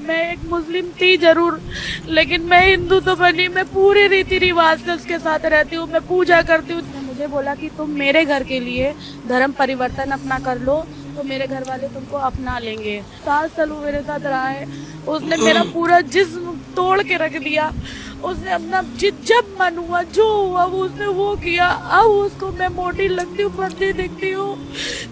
मैं एक मुस्लिम थी जरूर, लेकिन मैं हिंदू तो बनी। मैं पूरे रीति रिवाज से उसके साथ रहती हूँ, मैं पूजा करती हूँ। मुझे बोला कि तुम मेरे घर के लिए धर्म परिवर्तन अपना कर लो तो मेरे घर वाले तुमको अपना लेंगे। 7 साल वो मेरे साथ रहा है। उसने मेरा पूरा जिस्म तोड़ के रख दिया। उसने अपना जब मन हुआ जो हुआ वो उसने वो किया। अब उसको मैं मोटी लगती हूँ, पतली दिखती हूँ,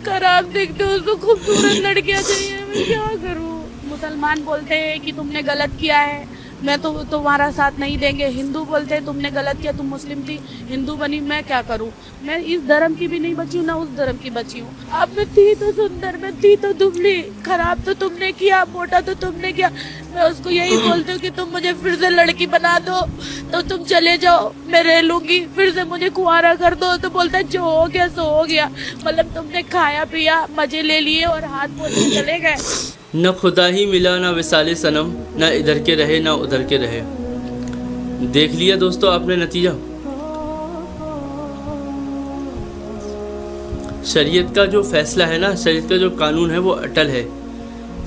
खराब दिखती हूँ, उसको खूबसूरत लड़कियाँ चाहिए। मैं क्या करूँ? मुसलमान बोलते हैं कि तुमने गलत किया है, मैं तो तुम्हारा साथ नहीं देंगे। हिंदू बोलते हैं तुमने गलत किया, तुम मुस्लिम थी हिंदू बनी, मैं क्या करूं? मैं इस धर्म की भी नहीं बची हूँ ना उस धर्म की बची हूँ। अब मैं थी तो सुंदर, मैं थी तो दुबली, खराब तो तुमने किया, मोटा तो तुमने किया। मैं उसको यही बोलती हूँ कि तुम मुझे फिर से लड़की बना दो तो तुम चले जाओ, मैं रह लूंगी। फिर से मुझे कुंवारा कर दो तो बोलता है जो हो गया सो हो गया। मतलब तुमने खाया पिया, मजे ले लिए और हाथ बोल के चले गए। न खुदा ही मिला ना विसाले सनम, न इधर के रहे ना उधर के रहे। देख लिया दोस्तों आपने नतीजा। शरीयत का जो फैसला है ना, शरीयत का जो कानून है वो अटल है,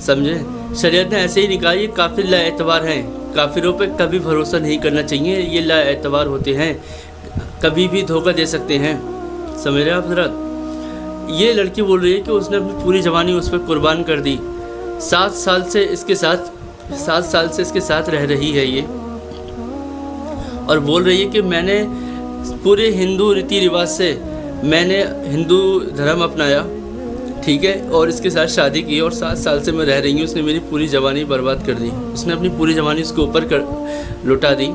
समझे। शरीयत ने ऐसे ही निकाला। ये काफिर लाएतबार हैं, काफिरों पे कभी भरोसा नहीं करना चाहिए। ये लाएतबार होते हैं, कभी भी धोखा दे सकते हैं, समझ रहे आप जरा। ये लड़की बोल रही है कि उसने अपनी पूरी जवानी उस पर कुर्बान कर दी। 7 साल से इसके साथ रह रही है ये, और बोल रही है कि मैंने पूरे हिंदू रीति रिवाज से मैंने हिंदू धर्म अपनाया, ठीक है, और इसके साथ शादी की और 7 साल से मैं रह रही हूँ। उसने मेरी पूरी जवानी बर्बाद कर दी, उसने अपनी पूरी जवानी उसके ऊपर लुटा दी।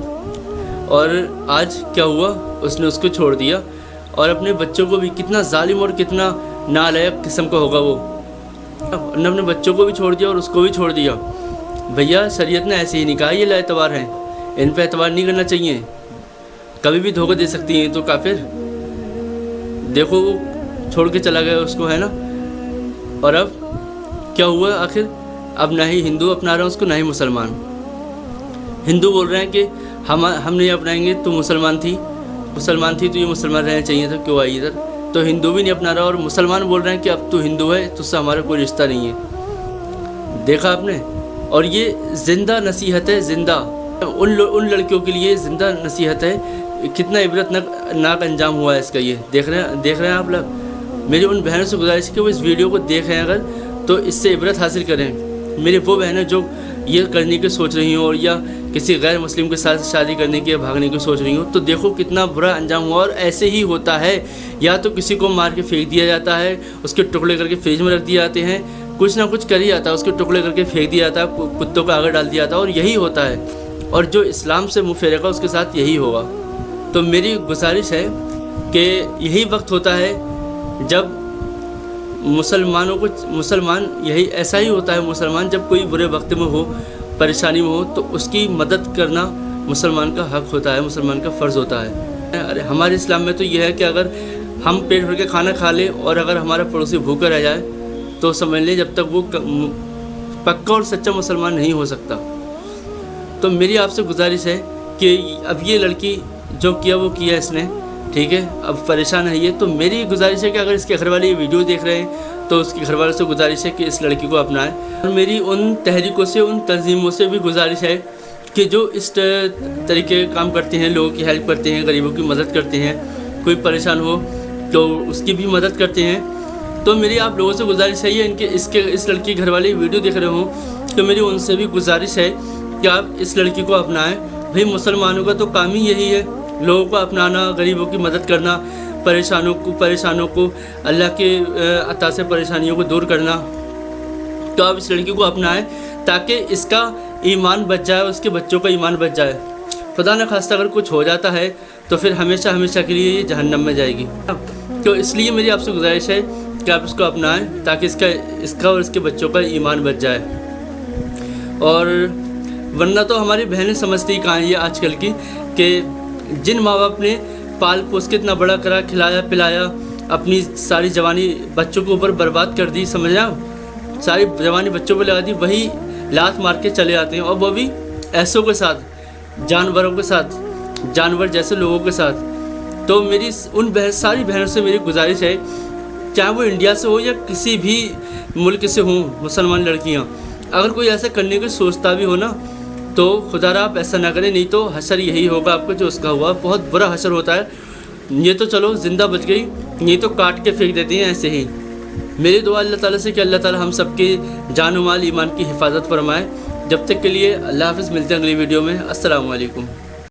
और आज क्या हुआ, उसने उसको छोड़ दिया और अपने बच्चों को भी। कितना जालिम और कितना नालायक किस्म का होगा वो। ने अपने बच्चों को भी छोड़ दिया और उसको भी छोड़ दिया। भैया शरीयत ने ऐसे ही नहीं कहा ये लाएतबार हैं, इन पे एतबार नहीं करना चाहिए, कभी भी धोखा दे सकती हैं। तो काफिर देखो वो छोड़ के चला गया उसको, है ना। और अब क्या हुआ आखिर, अब ना ही हिंदू अपना रहे हैं उसको, ना ही मुसलमान। हिंदू बोल रहे हैं कि हम नहीं अपनाएंगे, तो मुसलमान थी तो ये मुसलमान रहना चाहिए था, क्यों आई इधर। तो हिंदू भी नहीं अपना रहा और मुसलमान बोल रहे हैं कि अब तो हिंदू है तो उससे हमारा कोई रिश्ता नहीं है। देखा आपने। और ये जिंदा नसीहत है, जिंदा उन लड़कियों के लिए जिंदा नसीहत है। कितना इबरतनाक अंजाम हुआ है इसका। ये देख रहे हैं आप लोग। मेरी उन बहनों से गुजारिश है कि वो इस वीडियो को देख रहे हैं अगर, तो इससे इबरत हासिल करें। मेरी वो बहनें जो ये करने की सोच रही हो और या किसी गैर मुस्लिम के साथ शादी करने की या भागने की सोच रही हो, तो देखो कितना बुरा अंजाम हुआ। और ऐसे ही होता है, या तो किसी को मार के फेंक दिया जाता है, उसके टुकड़े करके फ्रिज में रख दिए जाते हैं, कुछ ना कुछ कर ही जाता है, उसके टुकड़े करके फेंक दिया जाता है, कुत्तों को आगे डाल दिया जाता है, और यही होता है। और जो इस्लाम से मुँह फेरेगा उसके साथ यही होगा। तो मेरी गुजारिश है कि यही वक्त होता है जब मुसलमान यही ऐसा ही होता है। मुसलमान जब कोई बुरे वक्त में हो, परेशानी में हो, तो उसकी मदद करना मुसलमान का हक होता है, मुसलमान का फ़र्ज़ होता है। अरे हमारे इस्लाम में तो यह है कि अगर हम पेट भर के खाना खा लें और अगर हमारा पड़ोसी भूखा रह जाए तो समझ लें जब तक वो पक्का और सच्चा मुसलमान नहीं हो सकता। तो मेरी आपसे गुजारिश है कि अब ये लड़की जो किया वो किया इसने, ठीक है, अब परेशान है ये। तो मेरी गुजारिश है कि अगर इसके घर वाले ये वीडियो देख रहे हैं तो उसके घर वालों से गुजारिश है कि इस लड़की को अपनाएं। और मेरी उन तहरीकों से, उन तंजीमों से भी गुजारिश है कि जो इस तरीके काम करते हैं, लोगों की हेल्प करते हैं, गरीबों की मदद करते हैं, कोई परेशान हो तो उसकी भी मदद करते हैं। तो मेरी आप लोगों से गुजारिश है, ये इस लड़की के घर वाले वीडियो देख रहे हो तो मेरी उनसे भी गुजारिश है कि आप इस लड़की को अपनाएं। भाई मुसलमानों का तो काम ही यही है, लोगों को अपनाना, गरीबों की मदद करना, परेशानों को अल्लाह के अता से परेशानियों को दूर करना। तो आप इस लड़की को अपनाएं ताकि इसका ईमान बच जाए, उसके बच्चों का ईमान बच जाए। खुदा न खास्ता अगर कुछ हो जाता है तो फिर हमेशा हमेशा के लिए ये जहन्नम में जाएगी। तो इसलिए मेरी आपसे गुजारिश है कि आप इसको अपनाएं ताकि इसका और इसके बच्चों का ईमान बच जाए। और वरना तो हमारी बहनें समझती ही कहाँ ये आजकल की, कि जिन माँ बाप ने पाल पोस के इतना बड़ा करा, खिलाया पिलाया, अपनी सारी जवानी बच्चों के ऊपर बर्बाद कर दी, समझ रहे, सारी जवानी बच्चों पर लगा दी, वही लात मार के चले आते हैं, और वो भी ऐसों के साथ, जानवरों के साथ, जानवर जैसे लोगों के साथ। तो मेरी उन सारी बहनों से मेरी गुजारिश है, चाहे वो इंडिया से हो या किसी भी मुल्क से हों, मुसलमान लड़कियाँ, अगर कोई ऐसा करने की सोचता भी हो ना, तो खुदारा आप ऐसा ना करें, नहीं तो हशर यही होगा आपको जो उसका हुआ। बहुत बुरा हशर होता है। ये तो चलो ज़िंदा बच गई, ये तो काट के फेंक देती हैं ऐसे ही। मेरी दुआ अल्लाह ताला से कि अल्लाह ताला हम सबके जान माल ईमान की हिफाजत फरमाए। जब तक के लिए अल्लाह हाफ़िज़, मिलते हैं अगली वीडियो में। अस्सलामु अलैकुम।